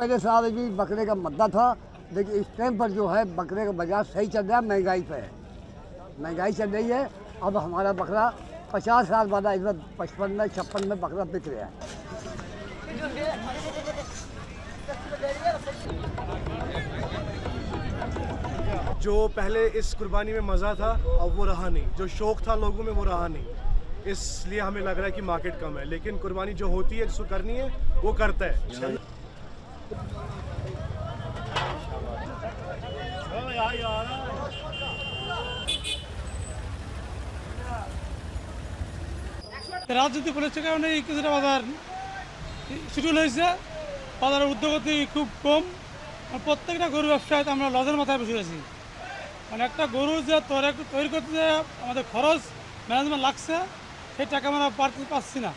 पहले साल भी बकरे का मद्दा था, लेकिन इस टाइम पर जो है बकरे का बाजार सही चल रहा है, महंगाई पे है, महंगाई चल रही है। अब हमारा बकरा 50 साल बाद इस बार 55 में 56 में बकरा बिक रहा है। जो पहले इस कुर्बानी में मज़ा था अब वो रहा नहीं, जो शौक़ था लोगों में वो रहा नहीं, इसलिए हमें लग रहा है कि मार्केट कम है। लेकिन कुर्बानी जो होती है, जिसको करनी है वो करता है। রাজনীতি পরিস্থিতির কারণে কিছুটা বাজার শিডিউল হয়েছে, বাজারের উদ্যোগতি খুব কম। প্রত্যেকটা গরু ব্যবসায় আমরা লজের মাথায় বসে আছি। মানে একটা গরু যে তৈরি করতে আমাদের খরচ ম্যানেজমেন্ট লাগছে, সেই টাকা আমরা পাচ্ছি না।